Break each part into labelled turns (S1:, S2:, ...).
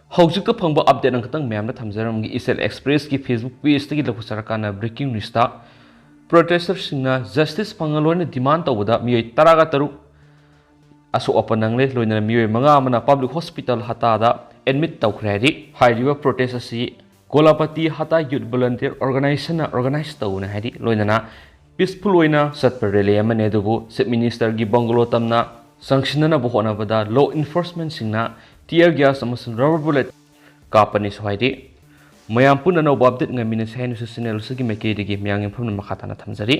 S1: Howjik phangba update ang katang mayam na thamjaramgi Isel Express ki Facebook page tagi laku sarakana breaking news ta Protestors singna justice pangaloina demand tawda Miyoi taraga taruk aso apanangle loina Miyoi manga mana public hospital hatta da admit tawkhre hairiba protest asi Kolapati Hatta Youth Volunteer Organization na organize tawna hari loina peaceful oina satpa rally amane dugu Chief Minister gi bangalo tamna sanctionana bohona bada law enforcement singna tear gas amasung rubber bullet kapani sohaidi mayam pun ano update ngamina sainu channel sugi meke digi myang infom makhatana thamjari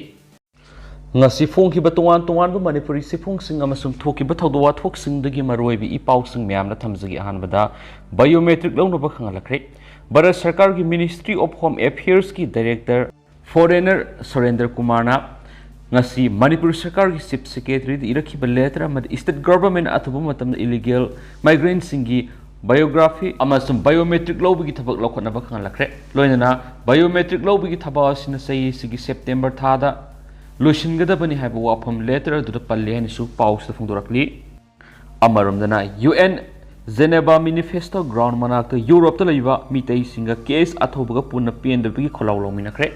S1: ngasi phong ki batungan tungan bu manipuri sifung sing amasung thoki ba thawdawa thok sing dagi maroi bi ipau sing myam na thamjagi ahan bada biometric lawno ba khangalakre Bharat Sarkar ki Ministry of Home Affairs ki Director Foreigner Surrender Kumar na ngasi Manipur Sarkar ki Chief Secretary irakhi ba letter ma state government athubu matam illegal migrants singi biography amasum biometric law gi thabak lokhona ba khangalakre loinana biometric law gi thaba sina sei sigi September thada loisingada bani haiba wafam letter du palle ani su pause phungdorakli amarumdana UN Geneva Manifesto ground manakta Europe ta leiba mitei singa case athobaga punna pendabigi kholaw lawminakre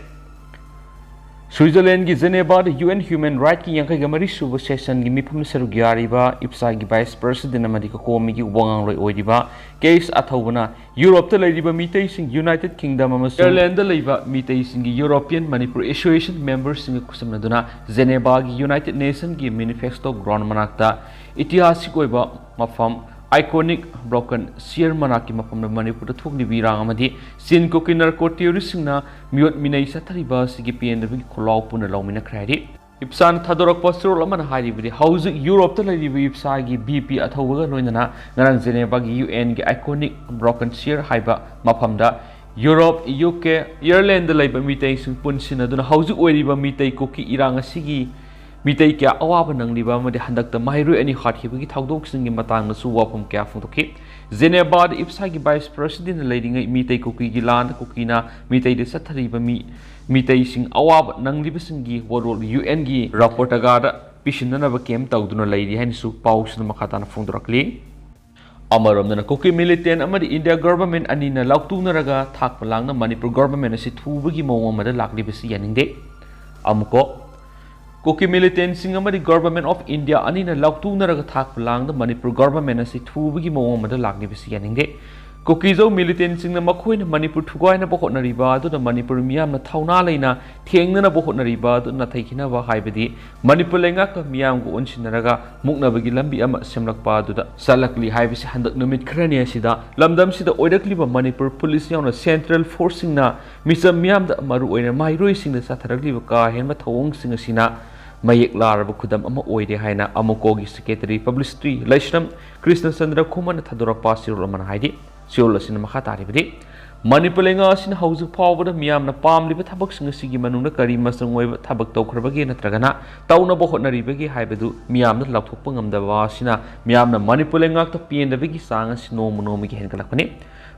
S1: Switzerland ki Geneva da UN Human Rights ki yankai gamari suba session gi mifum saruk yariba IPSA gi Vice President amadi ko komi gi wangang loi oidiba case athobana Europe ta leiba mitei sing United Kingdom amasung Ireland da leiba mitei sing gi European Manipur Association members sing kusamnaduna Geneva gi United Nations gi Manifesto ground manakta itihasik oiba mafam iconic broken seer manaki mafam Manipur da thukni birang amadi sin ko kinar ko terrorist na miot minai sathariba sigi pendabigi kholaw puna lawmina khrari ipsan thadorak pasrol amana haribidi hauzik Europe ta laribi ipsa gi BP athobaga loinana ngarang Geneva gi UN gi iconic broken seer haiba mafamda Europe UK Ireland da laiba mitei sing punsina duna hauzik oiriba mitei ko ki irang asigi mitei kya awaba nangliba made handakta mahiru ani khathibagi thawdok singi matang na su wafam kya phungtokhi Geneva da ipsa gi Vice President leading mitei koki gi lan kokina mitei de sathariba mitei sing awaba nangliba singi world UN gi report aga da pishinna ba kem tawduna leidi hain su paus na makhatana phungdorakli amaramdana koki militant amadi India government anina lauktu naraga thakpa langna Manipur government asi thubagi mawang amada laklibasi yaningde amuko Koki militant sing amadi government of India anina lauktu naraga thak lang the Manipur government asi thubagi mawang amada lakni bisi yaningde Koki zo militant sing na makhoina Manipur thugoi na bohot na riba adu na Manipur miyam na thauna leina thengna na bohot na riba adu na thaikina ba haibadi Manipur lenga ka miyam go onsinaraga mukna bagi lambi ama semlakpa adu da salakli haibisi handak numit khrani asida lamdam sida oidakli ba Manipur police yauna central forcing na misam miyam da maru oina mairoi sing na satharakli ba ka henma thawong sing asina mayek laraba khudam ama oide haina amukogi secretary publicity laishram Krishna Chandra Kuman thadorak pasirul man haidi siol asin makha taribadi Manipur lenga asin hauju phawbada miyam na pamliba thabak singa sigi manungna kari masang oiba thabak tawkhrabagi natragana tawna bohotnaribagi haibadu miyam na lakthokpa ngamdaba asina miyam na Manipur lenga ta pendabagi sanga sino monomigi henkalakpani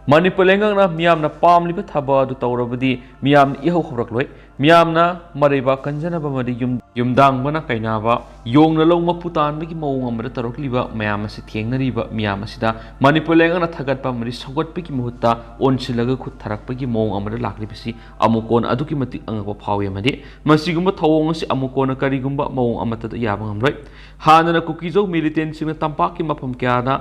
S1: Manipur lenga na miyam na pamliba thaba adu tawrabadi miyam iho khobrakloi miyam na mariba kanjana ba madi yumdang bana kainaba yong na long maputan bagi mawong amada tarokliba mayam asi thengnariba miyam asida Manipur lenga na thagat pa mari sogot pagi muhutta onsilaga khut tharak pagi mawong amada laklibasi amukon aduki mati angwa phawi amadi masigumba thawong asi amukon karigumba mawong amata yaba ngamroi hanana kukizo militant sing na tampaki mafam kya na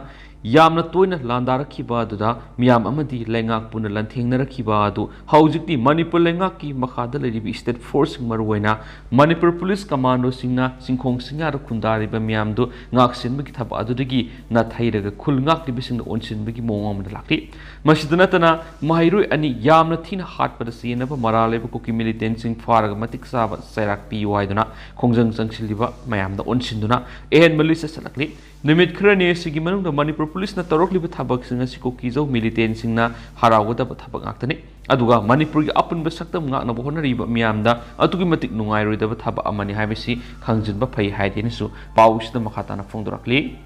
S1: yamna toina landarakhiba aduda miyam amadi lengak puna lanthengnarakhiba adu haujikti Manipur lengak ki makhada leribi state force maruwaina Manipur police commando singna singkhong singa khundariba miyam du ngaksinbagi thaba adudagi na thairaga khul ngakli bisingna onsinbagi mawang lakti masidana tana mahiru ani yamna thina hatpada sina ba maraleba koki militant sing faraga matik saba sairak pi waiduna khongjang changsiliba mayamda onsinduna ehen malisa salakli nimit khrani sigi manung da Manipur police na tarokliba thabak singa siko kizo militant singna harawada ba thabak ngaktani aduga Manipur gi apun ba saktam ngakna bo honariba miyamda atugi matik nungai roida ba thaba amani haibisi khangjinba phai haideni su pausda makhatana phongdorakli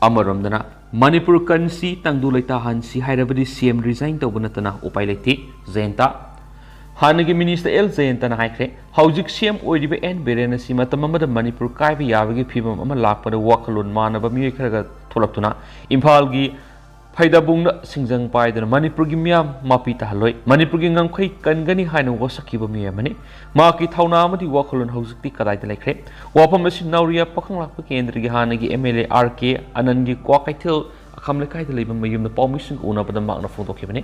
S1: amaramdana Manipur kansi tangdu laita hansi hairabadi CM resign tawbunatana upai leti zenta Hanagi Minister El Zaintan haikre haujik CM oiriba en berena si matamamada Manipur kaiba yabagi phibam ama lakpada wakalun manaba mi kharaga tholaptuna Imphal gi Faidabung Singjang Pai the Manipur Gimiam Mapita Haloi, Manipur Gingam Kangani Hino was a Kiba Miamani, Maki Taunamati Wakolon Hosiki Kadai Lake, Wapamas Nauria Pakang Kendri Hanagi MLA RK, Anandi Kwakaitil. Kamlekai the labor mayum the permission una but the Magna Photo Kibani.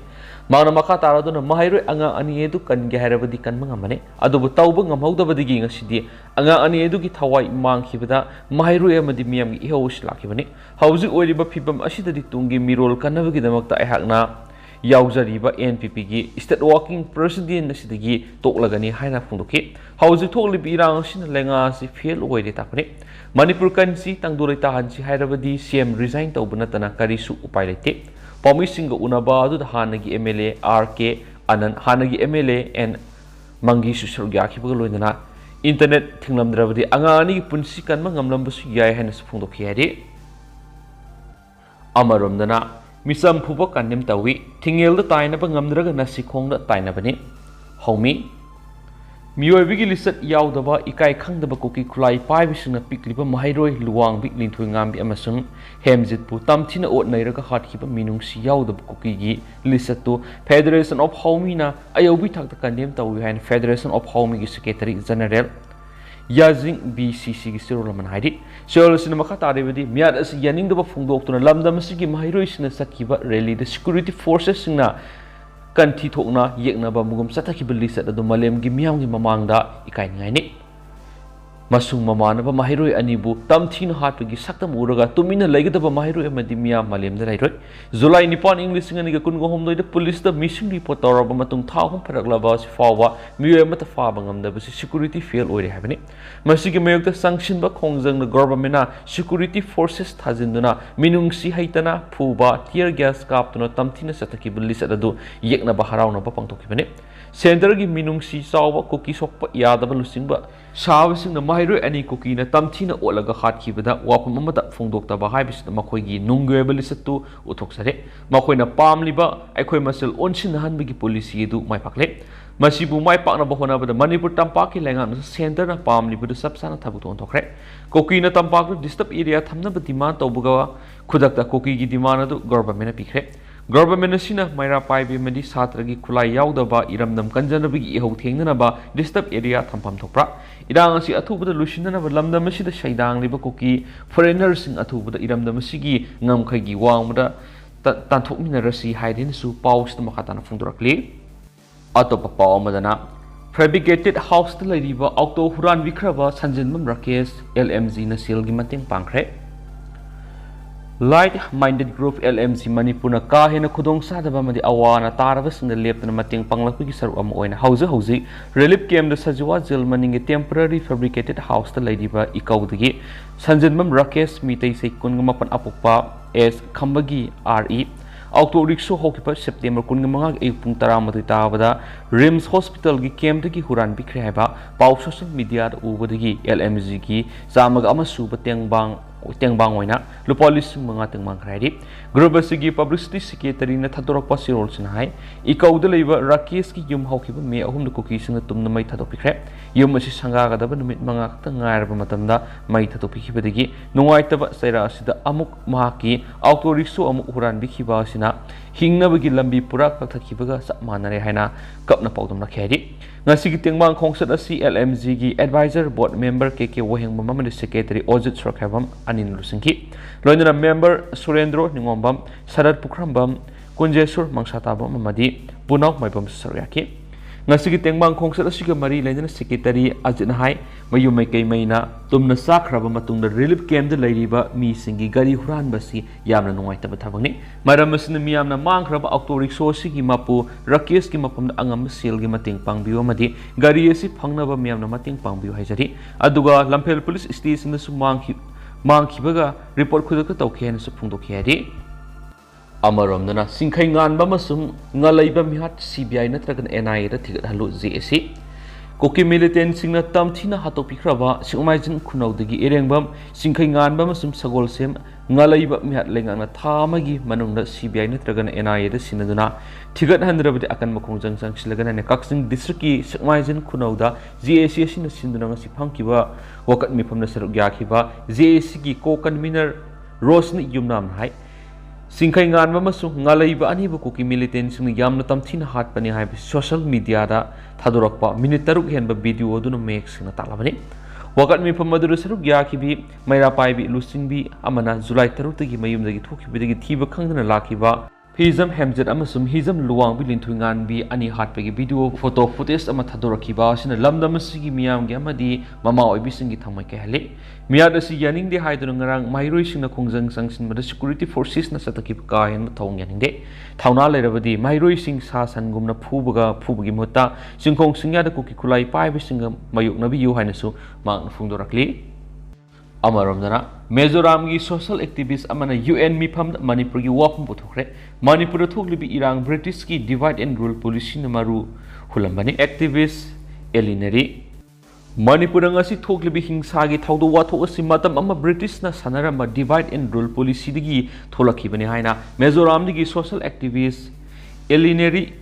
S1: Magna Makata, Mahiro, Anga Aniedu can get over the Kanmangamane, Adobo Taubung, a Moda of the Ging City, Anga Aniedu get Hawaii Mank Hibada, Mahiro Emadimiam Ehosh Lakibani. How's it only but people Ashita Tungi Mirol can never get them up the Hagna, Yauzariba, NPPG, is that walking person in the city, Toklagani, Hina Fundoki. How's it totally be around Shin Lengas if feel away the tapane? Manipur kansi tangduri tahan si Hyderabadi CM resign to bunatana karisu upailete. Promising unaba to the Hanagi MLA RK Anan Hanagi MLA and Mangi Susurgaki Pugulina. Internet Tinglam Dravadi Angani Punsikan Mangamlambus Yai Hennes Fundokiadi Amarumdana Misam Pupa Kanim Tawi Tingel the Tina Bangamdraga Nasikong the Tinabani Homie Miyoi Wigi listed Yaudaba, Ikai Kang the Bakuki Kulai, Pivishing a Piklipa, Mahiroi, Luang, Big Lintuingambi Amazon, Hemzit Putam Tina Ot Nairaka Heart Keeper Minung Si Yaud Bakuki, listed to Federation of Homina, Ayobi Tak the Kandem Tawihan, Federation of Homing Secretary General Yazing BCC Sirolaman Hidi, Solos in the Makata Revedi, Miad as Yaning the Bafung to Lamda Masiki Mahiroi in the Sakiba, really the security forces in Kanti Tokna, Yekna Bamugum Sataki Belis at the Malem Gimiam Mamanda, Ikaini Masung Mamana Mahiro Anibu, Tamtin Hatwigi Sakta Muraga, Tumina Legata Mahiro Madimia Malem the Right, Zulai Nippon English and Kungo home the police the mission report or Matung Town Paraglavas Fawa, Miyoi Matafabangam, the security field already happening. Masiki make the sanction back Hongzang the government, security forces Tazinduna, Minung Si Haitana, Puba, tear gas captain, Tamtina Sataki Belis at the do, Yekna Baharana Papang Tokibane. Center give Minung Si Sawa, cookies of Yada Lusimba, Saving the Mahiro any cookie, Tamtina Olaga Hat Kibada, Wapamata from Dr. Bahibis, the Makoigi, Nunguebelisatu, Utoxare, Makoina Palm Liba, Equimasel, Onshin Hanbigi Police do my packlet. Masibu my partner Bahona, the Manipur Tampaki Langan, center of Palm Libu, the Subsana Tabuton Tokre, Kokina Tampaki, disturb area, Tamna, but demand Tobugawa, Kudakta Koki demand government picre. Government Sina, Myra Pai Medi Satragi Kulai Yaudaba, Iramdam Kanjanabi, Hotanaba, disturb area Tampam Topra. Idangasi Atuba the Lucian of Lamda Masi the Shaidang Libakoki, foreigners in Atuba the Iram the Masigi, Namkagi Wamda, Tantok Minerasi, hiding su paus the Makatana Fundurakli. Atopapa Madana. Fabricated house the Ladiba, Auto Huran Vikrava, Sanjinmum Rakes, LMZ Nasil Gimating Pankre. Light-minded group LMC Manipuna Kahina Kudong Sadabamadi Awana Taravas in the left and Mating Panglapi Saruamoina House relief came the Sajua Zilmaning a temporary fabricated house the Ladiba Ikaudigi Sanjinmum Rakes Mite Kungumapan Apupa S Kambagi RE Auto Rickshaw Hokipa September Kungamanga Puntaramati Tavada Rims Hospital Gi came the Huran Bikreba Pau social media Ubadigi LMZ Ki Zamagama Suba Tengbang Tengbangwina, Lupolis Mangatang Mancredit, Grubasigi Publicity Secretary Natadora Pasirols in High, Eco deliver Rakiski Yum Hokipa me whom the cookies in the Tumna Maitatopic, Yumashi Sanga, the Mangatang Arbamatanda, Maitatopici, no Waitaba Sera Sida Amuk Maki, Auto Riso Amuk Huran Bikibasina, Hingna Vigilambi Pura Katakibaga, Manare Hana, Kapna Potom Nakedi. Ngasigi Tengbang Concert LMZ Advisor Board Member KK Wahing Mamma Secretary Ozit Srokhavam Anin Lusinki London Member Surendro Ningombam Sadat Pukrambam Kunjesur Mangsatabam Mamadi Punok Maibam Saryaki Ngasigi Tengbang Concert Mari London Secretary Ajinhai Mayumake Maina Tumna Sakraba Matung the relief came the Ladiba Mi Singi Gari Huran Basi Yamna Noitabatavani Maramas in the Miamna Mankrab Autoric Sosiki Mapu Rakeski Mapam the Angam Silgi Mating Pangbiu Madi Gariesi Pangnava Miamna Mating Pangbiu Hajari Aduga Lampel Police Station the Sumang Mankibaga report Kudaka Toki and Supundoki Amaramdana Sinkangan Bamasum Nalaiba Mihat CBI Natragan NI the Ticket Halu ZSC Koki militant Singna Tamtina Hatopikrava, Sumajin Kunaudigi Erengbam, Sinkangan Bamasum Sagol Sem, Nalaiba Mihat Lengana Tamagi, Manunda CBI Natragan NI the Sinaduna, Tigat Handra with the Akan Makunjang Silagan and a Coxing Distriki, Sumajin Kunauda, ZSC in the Sindunanga Sipankiba, Wakat me from the Sarugakiba, ZSC Kokan Miner, Rosni Yumnam High. सिंखै ngan amasung ngalaiba anibu kuki militant sing yamna tamthina hatpani haibi social media da thadorakpa minute taruk henba video aduna mek singna talabani wakat mi phamaduru saruk yakibi maira paibi lusingbi amana July 3 tagi mayumdagi thokibidagi thiba khangdana lakiba Hizam Hamzat amasum hizam luang bilin tuingan bi ani hatpagi video photo footage ama thadorakiba sina lamdam sigi miyam gi amadi mama oibi singi thamai ke hale miyad asi yaning de haidun ngarang mairoi singna khongjang sangsin mada security forces na sataki ka hen thong yaning de thauna lerabadi mairoi sing sa san gumna phubugi mutta singkhong singya da kuki khulai pai bi singa mayuk nabi yu hainasu mang phungdorakli Amaramdana Mizoram gi social activist amana UN mifam Manipur gi wapum puthokre Manipur thoklibi irang British ki divide and rule policy namaru hulambani activist elineri Manipur ngasi thoklibi hingsa gi thawdo wathok asi matam ama British na sanarama divide and rule policy digi tholakibani haina Mizoram gi social activist elineri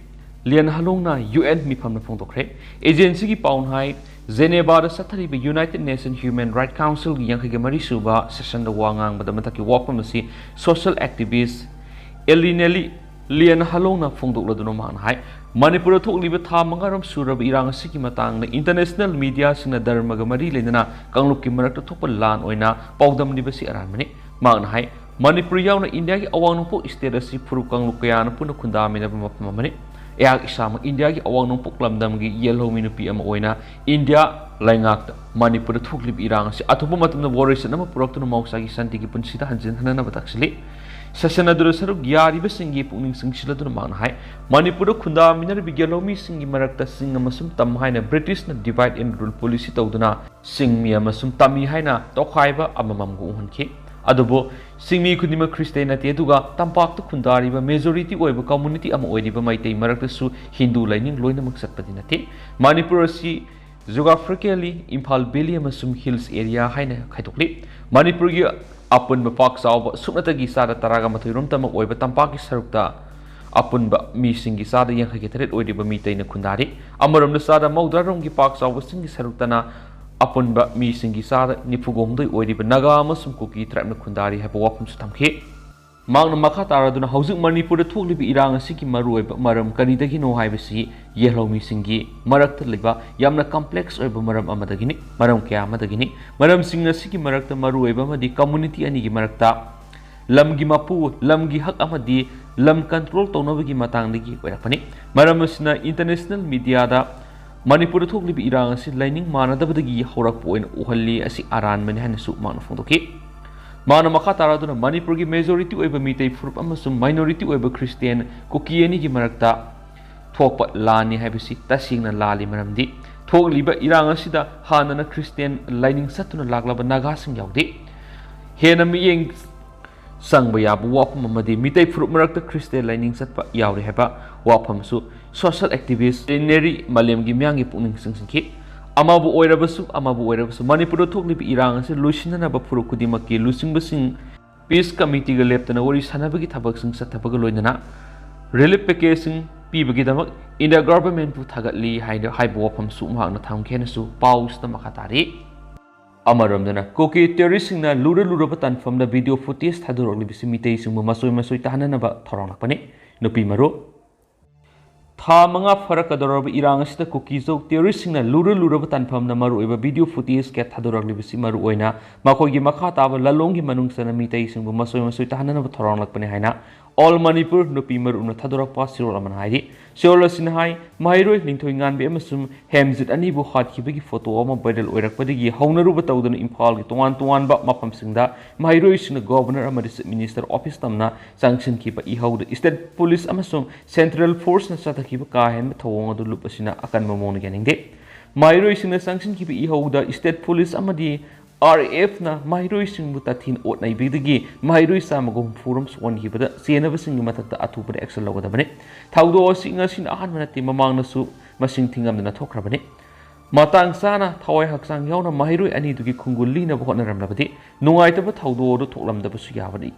S1: lian halongna UN mifam na phongtokre agency gi paun hai Geneva da sathariba United Nations Human Rights Council gi yang mari suba session da wangang badamata ki wapam si social activist elineli lian halongna phongdok laduna man hai Manipur thokliba tha mangaram surab irang si ki matang na international media sina dharma ga mari lenana kangluk ki marak thokpa lan oina pawdam ni basi aran mani man hai Manipur yauna India gi awang po state asi phuru kangluk kaya na puna khunda mina mapam mani Eak isama India gi awang nung puklamdam gi yellow minupi ama oina India laingak Manipur thuklib irang si atupa matamna warriors nama puraktu mawsa gi santi gi punsita hanjin hanana bataksili sasana dura saruk yari basingi pungning singsila dura man hai Manipur khunda minar bi yellow mi singi marakta sing amasum tam haina British na divide and rule policy tawduna sing mi amasum tami haina tokhaiba amamam gu hunki adubo singmi khudima Christian ate duga tampak tu khundariba majority oiba community ama oidiba maitai marakta su Hindu laining loina maksat padinate Manipur si geographically Imphal Valley amasum hills area haina khaitokli Manipur gi apun ba pak saw suknata gi sada taraga mathirum tamak oiba tampak gi sarukta apun ba mi singi sada yang khage thret oidiba mitai na khundari amaram na sada maudarom gi pak saw singi saruktana apun ba mi singi sada nipugom doi oidiba naga amasum kuki tribe na khundari haba wapum su thamkhe mangna makha taraduna haujuk Manipur da thoklibi irang asiki maruoiba maram karidagi no haibasi yellow mi singi marakta liba yamna complex oiba maram amadagini maram kya amadagini maram singna siki marakta maruoiba madi community ani gi marakta lamgi mapu lamgi hak amadi lam control tonobagi matangdagi oirakpani maram asina international media da Manipur thoklibi irang asi lining manadabadagi horakpo oina uhalli asi aran mani hanasu mangna phongdoki Mana makha taraduna Manipur gi majority oiba mitai furup amasum minority oiba Christian kukiani gi marakta thokpa lani haibisi tasingna lali maramdi thokliba irang asida hanana Christian lining satuna laglaba naga sing yaudi hena miyeng sangba yabu wapam amadi mitai furup marakta Christian lining satpa yauri heba wapam su social activist neri malem gi myang gi pungning singki amabu oirabasu Manipur thoklibi irang ase lusinana ba phuru kudimaki lusingbasing peace committee ga leptana wari sanabagi thabak sing sathabaga loinana relief package sing pibagi damak India government pu thagatli haida haibo wapam su mahna thamkhena su paus ta makhatari amaramdana koki terrorist sing na lura batan from the video footage thadurok libisi mitei sing masoi tahanana ba thorong lakpani nupi maro Tha manga farak adorab irang asita cookie jok terrorist singna lura tanfam na maru eba video footage ke thadorak libisi maru oina makoi gi makha taba lalong gi manung sana mitai singbu masoi tahana na thorong lakpani haina all Manipur nupi maru na thadorak pa sirol aman haidi sirol sin hai mairoi ningthoi ngan be amasum hemjit ani bu hat ki bagi photo ama viral oirak padigi haunaru ba tawdana Imphal gi tuan ba mapam singda mairoi sina governor amadi minister office tamna sanction ki ba ihauda state police amasum central force na sata ki ba ka hen thawong adu lup asina akan mamon ganingde mairoi sina sanction ki ba ihauda state police amadi RF na mairoi sing buta thin ot nai bigdagi mairoi samagum forum son hi bada senaba sing matakta atu bada action logada bane thawdo singa sin ahan manati mamang na su masing thingam na thokra bane matang sana thawai haksang yauna mairoi ani dugi khungulli na bhona ramlabadi nungai ta ba thawdo do thoklam da basu yabani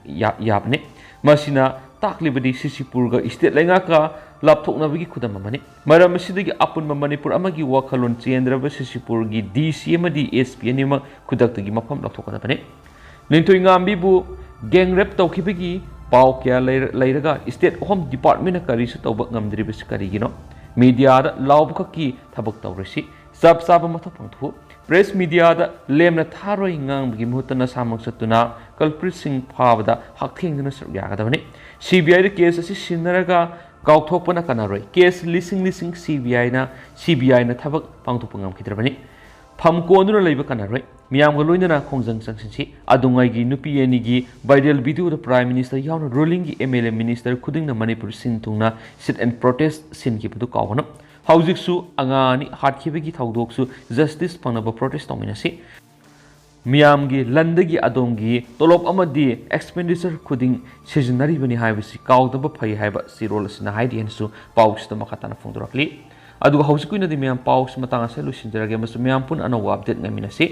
S1: yabne masina taklibadi Sisipur ga state lenga ka lapthokna bagi khudam mani maram sidagi apun Manipur amagi wakhalon chendra ba Sisipur gi DC amadi SP ani ma khudak tagi mafam lapthokna bane nintoi ngambi bu gang rape tawkhibagi पाव क्या लेरगा state home department करी तब गमद्रीबस करीगिनो media Laub खकी थबक तौरसी सब साब मथक पंगथु press media लेमना थारोई ngang मुहूर्तना सामक सत्तुना कल्प्रिट सिंह फाबदा हकथेंगना सरुक यागदबनी सीबीआई केस असि सिन्नरगा काउथोपना कनारोई केस लिसिंग सीबीआई ना थबक पांगथोप ngamखिद्रबनी फम कोंदुना लेब कनारोई मियामगा लोइनना खोंजंग संगसिनसी अदुंगाईगी नुपी एनिगी वायरल वीडियो प्राइम मिनिस्टर यावना रूलिंग की एमएलए मिनिस्टर खुदिंगना मणिपुर सिन तुंगना सिट एंड प्रोटेस्ट सिन की बदु कावना हौजिकसु अंगानी हाटखिबगी थौदोकसु जस्टिस फंगनब प्रोटेस्ट तौमिनसी मियामगी लंदगी अदोंगी तोलोप अमदी एक्सपेंडिचर खुदिंग सिजनरीबनी हाइबसी काउदब फै हाइब सिरोल सिना हाइदियनसु पाउसद मखताना फोंदोरकली अदुगा हौजिकुइनदी मियाम पाउस मतंग असे लुसिनजरगे मसु मियाम पुन अनौ अपडेट ngamiनसी